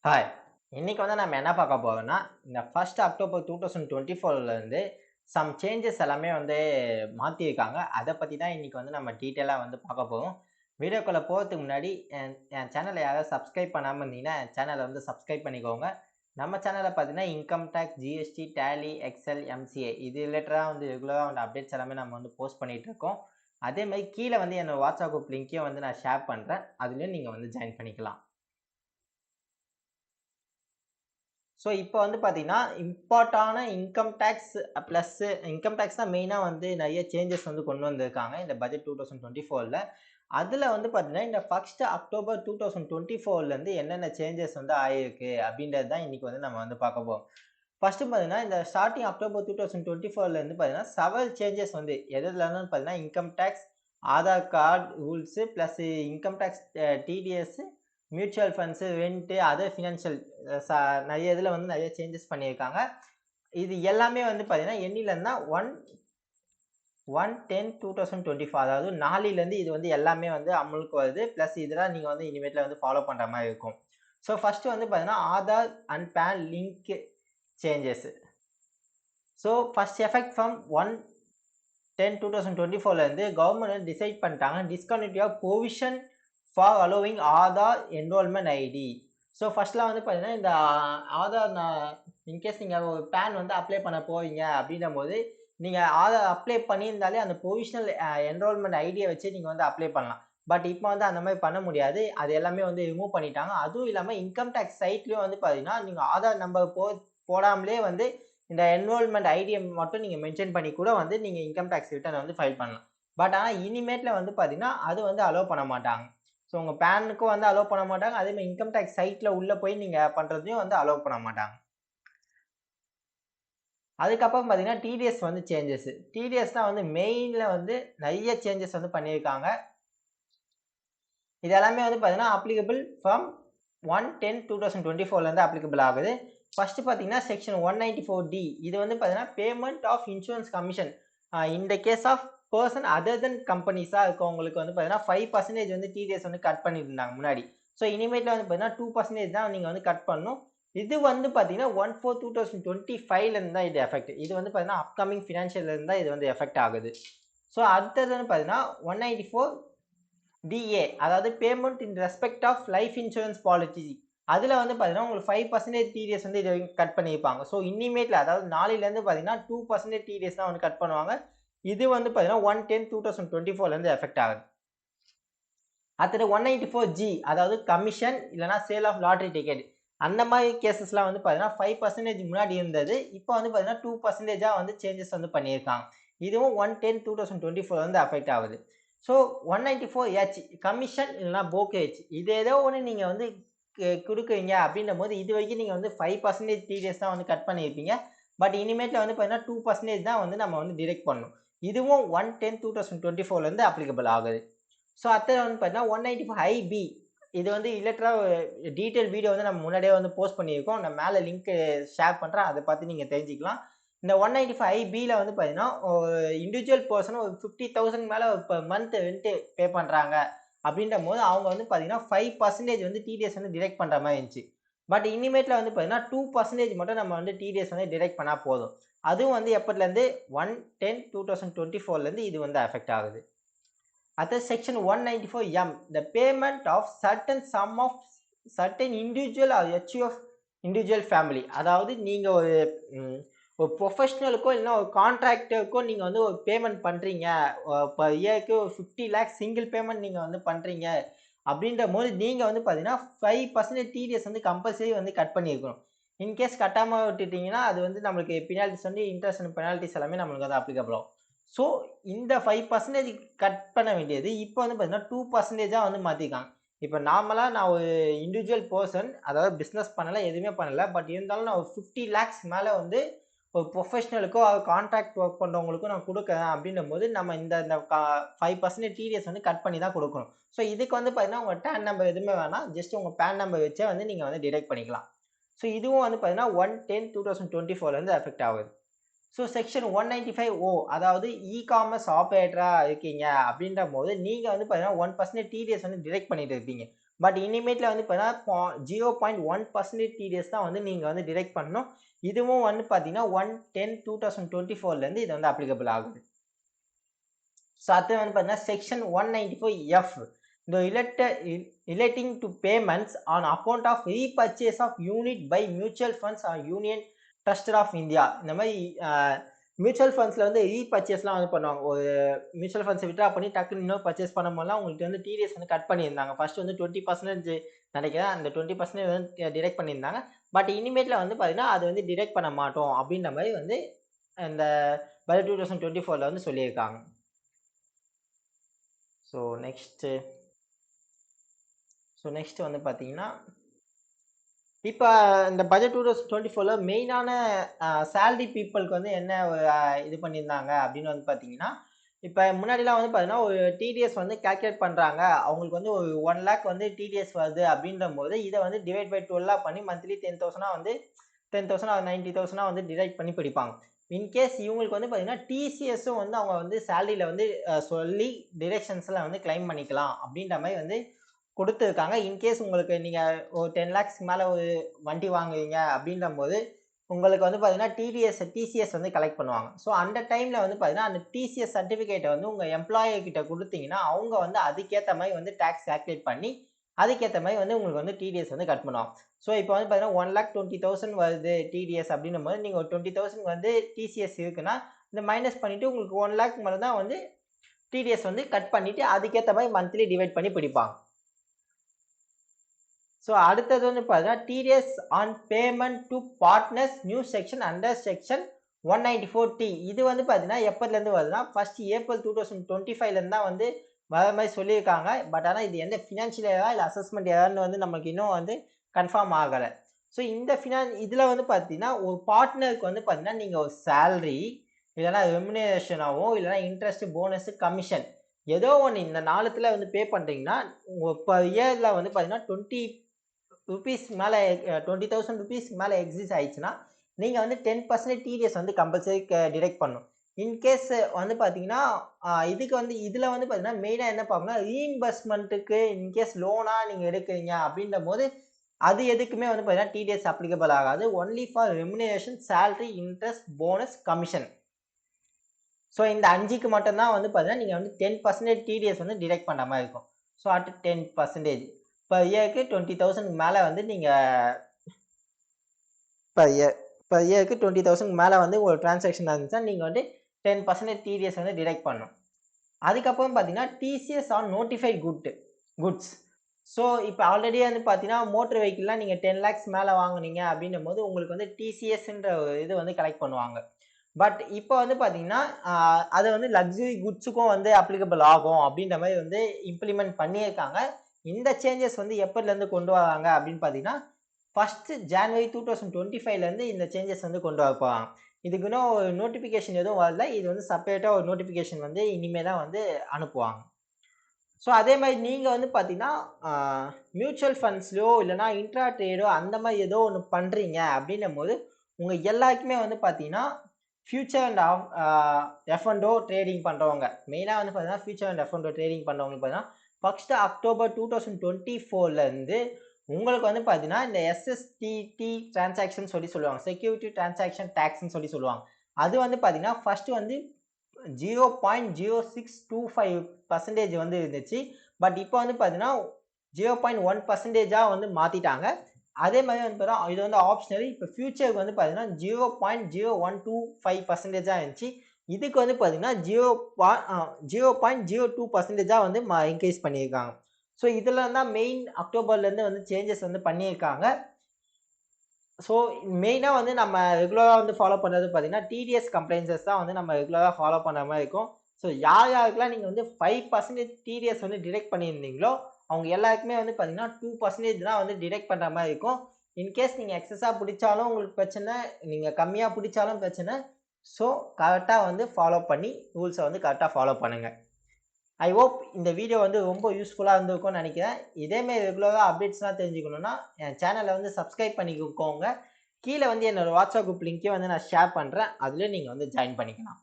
Hi! இன்னைக்கு நம்ம என்ன பார்க்க போறோம்னா, இந்த 1 அக்டோபர் 2024ல இருந்து சம் சேஞ்சஸ் எல்லாமே மாத்தியிருக்காங்க. அத பத்தி தான் இன்னைக்கு நம்ம டீட்டெயிலா பார்க்க போறோம். வீடியோக்குள்ள போறதுக்கு முன்னாடி என் என் சேனல யாராவது சப்ஸ்கிரைப் பண்ணாம இருந்தீங்கன்னா, என் சேனல சப்ஸ்கிரைப் பண்ணிக்கோங்க. நம்ம சேனல்ல பார்த்தீங்கன்னா, income tax, GST, Tally, Excel, MCA இது ரிலேட்டடா ரெகுலரா அப்டேட்ஸ் எல்லாமே நம்ம போஸ்ட் பண்ணிட்டு இருக்கோம். அதே மாரி கீழ என்னோட வாட்ஸ்அப் குரூப் லிங்க்கையும் நான் ஷேர் பண்றேன். அதுலயும் நீங்க ஜாயின் பண்ணிக்கலாம். ஸோ இப்போ பார்த்தீங்கன்னா, இம்பார்ட்டான income tax plus income tax தான் மெயினா நெறைய சேஞ்சஸ் கொண்டு வந்திருக்காங்க. இந்த பட்ஜெட் 2024ல. அதுல பார்த்தீங்கன்னா, இந்த 1 அக்டோபர் 2024லேருந்து என்னென்ன சேஞ்சஸ் ஆயிருக்கு அப்படின்றது தான் இன்னைக்கு நம்ம பார்க்க போறோம். ஃபர்ஸ்ட்டு பார்த்தீங்கன்னா, இந்த ஸ்டார்ட்டிங் அக்டோபர் 2024லேருந்து பார்த்தீங்கன்னா, செவரல் சேஞ்சஸ் எதுலன்னு பார்த்தீங்கன்னா, income tax, Aadhaar card rules plus income tax TDS, mutual funds, rent, other financial ச நெறைய இதுல நெறைய சேஞ்சஸ் பண்ணியிருக்காங்க. இது எல்லாமே பார்த்தீங்கன்னா, என்னிலருந்துனா 1/10/2024 அதாவது நாளையிலேருந்து இது எல்லாமே அமலுக்கு வருது. பிளஸ் இதெல்லாம் நீங்க இனிமேட்ல ஃபாலோ பண்ற மாரி இருக்கும். ஸோ ஃபர்ஸ்ட் பார்த்தீங்கன்னா, Aadhaar and PAN link changes. So first effect from 1/10/2024ல இருந்து கவர்ன்மெண்ட் டிசைட் பண்ணிட்டாங்க discontinuity of provision for allowing Aadhaar enrolment ID. So ஃபர்ஸ்ட்லாம் பார்த்தீங்கன்னா, இந்த ஆதார் இன்கேஸ் நீங்க ஒரு பேன் அப்ளை பண்ண போறீங்க அப்படின்னும்போது, நீங்க ஆதார் அப்ளை பண்ணியிருந்தாலே அந்த ப்ரொவிஷனல் என்ரோல்மெண்ட் ஐடிய வச்சு நீங்க அப்ளை பண்ணலாம். பட் இப்போ அந்த மாரி பண்ண முடியாது. அது எல்லாமே ரிமூவ் பண்ணிட்டாங்க. அதுவும் இல்லாம இன்கம் டாக்ஸ் சைட்லயும் பார்த்தீங்கன்னா, நீங்க ஆதார் நம்பர் போடாமலே இந்த என்ரோல்மெண்ட் ஐடிய மட்டும் நீங்க மென்ஷன் பண்ணி கூட நீங்க இன்கம் டாக்ஸ் ரிட்டர்ன் ஃபைல் பண்ணலாம். பட் ஆனா இனிமேட்ல பார்த்தீங்கன்னா, அது அலோவ் பண்ண மாட்டாங்க. ஸோ உங்க பேனுக்கும் அலோவ் பண்ண மாட்டாங்க. அதே மாரி இன்கம் டாக்ஸ் சைட்ல உள்ள போய் நீங்க பண்றதையும் அலோவ் பண்ண மாட்டாங்க. அதுக்கப்புறம் பார்த்தீங்கன்னா, டிடிஎஸ் சேஞ்சஸ். டிடிஎஸ் தான் மெயின்ல நெறைய சேஞ்சஸ் பண்ணியிருக்காங்க. இது எல்லாமே பார்த்தீங்கன்னா, அப்ளிகபிள் ஃப்ரம் 1/10/2024ல இருந்து அப்ளிகபிள் ஆகுது. ஃபர்ஸ்ட் பார்த்தீங்கன்னா, செக்ஷன் 194டி இது பார்த்தீங்கன்னா, payment of insurance commission in the case of person other than கம்பெனிஸா இருக்கவங்களுக்கு பார்த்தீங்கன்னா, 5% டிடிஎஸ் கட் பண்ணியிருந்தாங்க முன்னாடி. ஸோ இனிமேட்ல பார்த்தீங்கன்னா, 2% தான் நீங்க கட் பண்ணணும். இது பார்த்தீங்கன்னா, 1/4/2025ல இருந்து தான் இது எஃபெக்ட். இது பார்த்தீங்கன்னா, அப்கமிங் ஃபினான்ஷியல் இயர்ல இருந்து தான் இது எஃபெக்ட் ஆகுது. ஸோ அடுத்ததுன்னு பார்த்தீங்கன்னா, 194 டிஏ அதாவது payment in respect of life insurance policy. அதுல பார்த்தீங்கன்னா, உங்களுக்கு 5% டிடிஎஸ் இது வரைக்கும் கட் பண்ணியிருப்பாங்க. ஸோ இனிமேட்ல அதாவது நாளையிலேருந்து பார்த்தீங்கன்னா, 2% டிடிஎஸ் தான் கட் பண்ணுவாங்க. இது பார்த்தீங்கன்னா, 1/10/2024ல இருந்து எஃபெக்ட் ஆகுது. அடுத்தது 194ஜி அதாவது கமிஷன் இல்லன்னா சேல் ஆஃப் லாட்டரி டிக்கெட். அந்த மாதிரி கேசஸ்லாம் பார்த்தீங்கன்னா, 5% முன்னாடி இருந்தது. இப்போ பார்த்தீங்கன்னா, 2%ஆ சேஞ்சஸ் பண்ணியிருக்காங்க. இதுவும் 1/10/2024ல இருந்து அஃபெக்ட் ஆகுது. ஸோ 194ஹெச் கமிஷன் இல்லன்னா போக்கேஜ். இது ஏதோ ஒண்ணு நீங்க குடுக்குறீங்க அப்படின்னும்போது, இதுவரைக்கும் நீங்க 5% டிடிஎஸ் தான் கட் பண்ணியிருப்பீங்க. பட் இனிமேட்ல பார்த்தீங்கன்னா, 2% தான் நம்ம டிடக்ட் பண்ணணும். இதுவும் 1/10/2024ல இருந்து அப்ளிகபிள் ஆகுது. ஸோ அடுத்தது பார்த்தீங்கன்னா, 195ஐபி இது இல்லட்ரா டீட்டெயில் வீடியோ நம்ம முன்னாடியே போஸ்ட் பண்ணியிருக்கோம். நான் மேல லிங்க் ஷேர் பண்றேன். அத பார்த்து நீங்க தெரிஞ்சுக்கலாம். இந்த 195ஐபில பார்த்தீங்கன்னா, இண்டிவிஜுவல் பெர்சன் ஒரு 50,000 மேல பெர் மந்த் ரென்ட் பே பண்றாங்க அப்படின்றபோது, அவங்க பார்த்தீங்கன்னா, 5% டிடிஎஸ் டிடக்ட் பண்ற மாரி இருந்துச்சு. பட் இனிமேட்ல பார்த்தீங்கன்னா, 2% மட்டும் நம்ம டிடிஎஸ் டிடக்ட் பண்ணா போதும். அதுவும் எப்பத்துலருந்து 1/10/2024ல இருந்து இது அஃபெக்ட் ஆகுது. Other section 194M, the payment of certain sum of certain individual or HUF individual family. அதாவது நீங்க ஒரு ப்ரொஃபஷனலுக்கோ இல்லைன்னா ஒரு கான்ட்ராக்டருக்கோ நீங்க ஒரு பேமெண்ட் பண்றீங்க. பர் இயருக்கு ஒரு 50 லேக்ஸ் சிங்கிள் பேமெண்ட் நீங்க பண்றீங்க. அப்படின்ற போது நீங்க பார்த்தீங்கன்னா, 5% டிடிஎஸ் கம்பல்சரி கட் பண்ணியிருக்கணும். இன்கேஸ் கட்டாம விட்டுட்டீங்கன்னா, அது நம்மளுக்கு பெனால்டிஸ் இன்ட்ரெஸ்ட் அண்ட் பெனால்டிஸ் எல்லாமே நம்மளுக்கு அப்ளிகபிள் ஆகும். ஸோ இந்த 5% கட் பண்ண வேண்டியது இப்போ பார்த்தீங்கன்னா, 2%ஆ மாத்திருக்காங்க. இப்ப நார்மலா நான் ஒரு இண்டிவிஜுவல் பெர்சன் அதாவது பிசினஸ் பண்ணல, எதுவுமே பண்ணல. பட் இருந்தாலும் நான் ஒரு 50 லேக்ஸ் மேல ஒரு ப்ரொஃபஷனலுக்கோ, கான்ட்ராக்ட் ஒர்க் பண்றவங்களுக்கோ நான் குடுக்குறேன் அப்படின்னும்போது, நம்ம இந்த இந்த 5% டிடிஎஸ் கட் பண்ணி தான் குடுக்கணும். ஸோ இதுக்கு பார்த்தீங்கன்னா, உங்க டான் நம்பர் எதுவுமே வேணாம். ஜஸ்ட் உங்க பான் நம்பர் வச்சே நீங்க டிடக்ட் பண்ணிக்கலாம். ஸோ இதுவும் பார்த்தீங்கன்னா, 1/10/2024ல இருந்து அஃபெக்ட் ஆகுது. ஸோ செக்ஷன் 195 அதாவது இ-காமர்ஸ் ஆப்பரேட்டரா இருக்கீங்க அப்படின்றபோது, நீங்க பார்த்தீங்கன்னா, 1% டிடிஎஸ் டிடக்ட் பண்ணிட்டு இருப்பீங்க. பட் இனிமேட்டில் வந்து பார்த்தீங்கன்னா 0.1% டிடிஎஸ் தான் வந்து நீங்கள் வந்து டிடெக்ட் பண்ணணும். இதுவும் வந்து பார்த்தீங்கன்னா 1/10/2024 இது வந்து அப்ளிகபிள் ஆகுது. ஸோ அடுத்து வந்து பார்த்தீங்கன்னா section 194F the relating to payments on account of repurchase of unit by mutual funds or union trust of India. இந்த மாதிரி மியூச்சுவல் ஃபண்ட்ஸில் வந்து ரீபர்ச்சேஸ்லாம் வந்து பண்ணுவாங்க. ஒரு மியூச்சுவல் ஃபண்ட்ஸை விட்ரா பண்ணி டக்குன்னு இன்னும் பர்ச்சேஸ் பண்ணும்போதுலாம் உங்களுக்கு வந்து டிடிஎஸ் வந்து கட் பண்ணியிருந்தாங்க. ஃபர்ஸ்ட் வந்து 20% நினைக்கிறேன், அந்த 20% வந்து டிடெக்ட் பண்ணியிருந்தாங்க. பட் இனிமேட்டில் வந்து பார்த்தீங்கன்னா அது வந்து டிடெக்ட் பண்ண மாட்டோம் அப்படின்ற மாதிரி வந்து இந்த பட்ஜெட் 2024 வந்து சொல்லியிருக்காங்க. ஸோ நெக்ஸ்ட் வந்து பார்த்தீங்கன்னா இப்போ இந்த பட்ஜெட் 2024 மெயினான சேலரி பீப்புளுக்கு வந்து என்ன இது பண்ணியிருந்தாங்க அப்படின்னு வந்து பார்த்தீங்கன்னா, இப்போ முன்னாடிலாம் வந்து பார்த்தீங்கன்னா ஒரு டிடிஎஸ் வந்து கால்குலேட் பண்ணுறாங்க, அவங்களுக்கு வந்து ஒரு 1 lakh வந்து டிடிஎஸ் வருது அப்படின்ற போது இதை வந்து டிவைட் பை 12 பண்ணி மந்த்லி 10,000 வந்து 10,000 90,000 வந்து டிவைட் பண்ணி பிடிப்பாங்க. இன்கேஸ் இவங்களுக்கு வந்து பார்த்தீங்கன்னா டிசிஎஸும் வந்து அவங்க வந்து சேலரியில் வந்து சொல்லி டிரெக்ஷன்ஸில் வந்து கிளைம் பண்ணிக்கலாம் அப்படின்ற மாதிரி வந்து கொடுத்துருக்காங்க. இன்கேஸ் உங்களுக்கு நீங்கள் ஒரு 10 lakhs மேலே ஒரு வண்டி வாங்குவீங்க அப்படின்ற போது உங்களுக்கு வந்து பார்த்தீங்கன்னா டிசிஎஸ் வந்து கலெக்ட் பண்ணுவாங்க. ஸோ அந்த டைமில் வந்து பார்த்தீங்கன்னா அந்த டிசிஎஸ் சர்டிஃபிகேட்டை வந்து உங்கள் எம்ப்ளாயர் கிட்ட கொடுத்தீங்கன்னா அவங்க வந்து அதுக்கேற்ற மாதிரி வந்து டேக்ஸ் கால்குலேட் பண்ணி அதுக்கேற்ற மாதிரி வந்து உங்களுக்கு வந்து டிடிஎஸ் வந்து கட் பண்ணுவாங்க. ஸோ இப்போ வந்து பார்த்தீங்கன்னா 1,20,000 வருது டிடிஎஸ் அப்படின்னும் போது நீங்கள் ஒரு 20,000 வந்து டிசிஎஸ் இருக்குன்னா இந்த மைனஸ் பண்ணிவிட்டு உங்களுக்கு 1 lakh மேலே தான் வந்து டிடிஎஸ் வந்து கட் பண்ணிவிட்டு அதுக்கேற்ற மாதிரி மந்த்லி டிவைட் பண்ணி பிடிப்பாங்க. ஸோ அடுத்தது வந்து பார்த்தீங்கன்னா TDS on payment to partners new section under section 194T இது வந்து பார்த்தீங்கன்னா எப்போதுலேருந்து வருதுன்னா ஃபர்ஸ்ட் April 2025 தான் வந்து வர மாதிரி சொல்லியிருக்காங்க. பட் ஆனால் இது எந்த ஃபினான்ஷியல் ஏரா இல்லை அசஸ்மெண்ட் ஏரான்னு வந்து நமக்கு இன்னும் வந்து கன்ஃபார்ம் ஆகலை. ஸோ இந்த இதில் வந்து பார்த்தீங்கன்னா ஒரு பார்ட்னருக்கு வந்து பார்த்தீங்கன்னா நீங்கள் ஒரு சேலரி இல்லைனா ரெமுனரேஷனாவோ இல்லைனா இன்ட்ரெஸ்ட் போனஸ் கமிஷன் ஏதோ ஒன்று இந்த நாளத்தில் வந்து பே பண்ணுறீங்கன்னா இப்போ இயரில் வந்து பார்த்தீங்கன்னா 20 rupees மேலே 20,000 rupees மேலே எக்ஸிஸ்ட் ஆயிடுச்சுன்னா நீங்கள் வந்து 10% டிடிஎஸ் வந்து கம்பல்சரி டிடெக்ட் பண்ணணும். இன்கேஸ் வந்து பார்த்தீங்கன்னா இதுக்கு வந்து இதில் வந்து பார்த்தீங்கன்னா மெயினாக என்ன பார்க்கணும்னா ரீஇம்பர்ஸ்மெண்ட்டுக்கு இன்கேஸ் லோனாக நீங்கள் எடுக்கிறீங்க அப்படின்ற போது அது எதுக்குமே வந்து பார்த்தீங்கன்னா டிடிஎஸ் அப்ளிகபிள் ஆகாது. Only for remuneration salary interest bonus commission. So இந்த 5க்கு மட்டும்தான் வந்து பார்த்தீங்கன்னா நீங்கள் வந்து 10% டிடிஎஸ் வந்து டிடெக்ட் பண்ண மாதிரி இருக்கும். ஸோ அட் 10% இப்போ இயருக்கு 20,000 மேலே வந்து நீங்கள் இப்போ இயருக்கு 20,000 மேலே வந்து ஒரு டிரான்சாக்ஷன் இருந்துச்சுன்னா நீங்கள் வந்து 10% டிடிஎஸ் வந்து டிடெக்ட் பண்ணணும். அதுக்கப்புறம் பார்த்தீங்கன்னா TCS on notified goods. So இப்போ ஆல்ரெடி வந்து பார்த்தீங்கன்னா மோட்டர் வெஹிக்கிள்லாம் நீங்கள் 10 lakhs மேலே வாங்குனீங்க அப்படின்னும் போது உங்களுக்கு வந்து டிசிஎஸ்ன்ற இது வந்து கலெக்ட் பண்ணுவாங்க. பட் இப்போ வந்து பார்த்தீங்கன்னா அது வந்து லக்ஸுரி குட்ஸுக்கும் வந்து அப்ளிகபிள் ஆகும் அப்படின்ற மாதிரி வந்து இம்ப்ளிமெண்ட் பண்ணியிருக்காங்க. இந்த சேஞ்சஸ் வந்து எப்போதுலேருந்து கொண்டு வராங்க அப்படின்னு பார்த்தீங்கன்னா 1st January 2025 இந்த சேஞ்சஸ் வந்து கொண்டு வரப்போகிறாங்க. இதுக்கு இன்னும் ஒரு நோட்டிஃபிகேஷன் எதுவும் வரல. இது வந்து செப்பரேட்டாக ஒரு நோட்டிஃபிகேஷன் வந்து இனிமேல் தான் வந்து அனுப்புவாங்க. ஸோ அதே மாதிரி நீங்கள் வந்து பார்த்தீங்கன்னா மியூச்சுவல் ஃபண்ட்ஸ்லையோ இல்லைனா இன்ட்ரா ட்ரேடோ அந்த மாதிரி ஏதோ ஒன்று பண்ணுறீங்க அப்படின்னும் போது உங்கள் எல்லாருக்குமே வந்து பார்த்தீங்கன்னா ஃபியூச்சர் அண்ட் F&O ட்ரேடிங் பண்ணுறவங்க மெயினாக வந்து பார்த்தீங்கன்னா ஃபியூச்சர் அண்ட் F&O ட்ரேடிங் பண்ணுறவங்க பார்த்தீங்கன்னா 1st October 2024 உங்களுக்கு வந்து பார்த்தீங்கன்னா இந்த SSTT டிரான்சாக்ஷன் சொல்லி சொல்லுவாங்க, செக்யூரிட்டி டிரான்சாக்ஷன் டேக்ஸ்ன்னு சொல்லி சொல்லுவாங்க. அது வந்து பார்த்தீங்கன்னா ஃபர்ஸ்ட் வந்து 0.0625% வந்து இருந்துச்சு. பட் இப்போ வந்து பார்த்தீங்கன்னா 0.1% வந்து மாற்றிட்டாங்க. அதே மாதிரி வந்து பார்த்தீங்கன்னா இது வந்து ஆப்ஷனல். இப்போ ஃபியூச்சருக்கு வந்து பார்த்தீங்கன்னா 0.0125% இருந்துச்சு. இதுக்கு வந்து பார்த்தீங்கன்னா 0.02% வந்து இன்க்ரீஸ் பண்ணியிருக்காங்க. ஸோ இதெல்லாம் தான் மெயின் அக்டோபர்லேருந்து வந்து சேஞ்சஸ் வந்து பண்ணியிருக்காங்க. ஸோ மெயினாக வந்து நம்ம ரெகுலராக வந்து ஃபாலோ பண்ணுறது பார்த்தீங்கன்னா டிடிஎஸ் கம்ப்ளைன்சஸ் தான் வந்து நம்ம ரெகுலராக ஃபாலோ பண்ண மாதிரி இருக்கும். ஸோ யாருக்கெல்லாம் நீங்கள் வந்து 5% டிடிஎஸ் வந்து டிடெக்ட் பண்ணியிருந்தீங்களோ அவங்க எல்லாருக்குமே வந்து பார்த்தீங்கன்னா 2% தான் வந்து டிடெக்ட் பண்ணுற மாதிரி இருக்கும். இன்கேஸ் நீங்கள் எக்ஸஸாக பிடிச்சாலும் உங்களுக்கு பிரச்சனை, நீங்கள் கம்மியாக பிடிச்சாலும் பிரச்சனை. ஸோ கரெக்டாக வந்து ஃபாலோ பண்ணி ரூல்ஸை வந்து கரெக்டாக ஃபாலோ பண்ணுங்கள். ஐ ஹோப் இந்த வீடியோ வந்து ரொம்ப யூஸ்ஃபுல்லாக இருந்திருக்கும்னு நினைக்கிறேன். இதேமாதிரி ரெகுலராக அப்டேட்ஸ்லாம் தெரிஞ்சுக்கணுன்னா என் சேனலை வந்து சப்ஸ்கிரைப் பண்ணிக்கோங்க. கீழே வந்து என்னோடய வாட்ஸ்அப் குரூப் லிங்க்கே வந்து நான் ஷேர் பண்ணுறேன். அதுலேயும் நீங்கள் வந்து ஜாயின் பண்ணிக்கலாம்.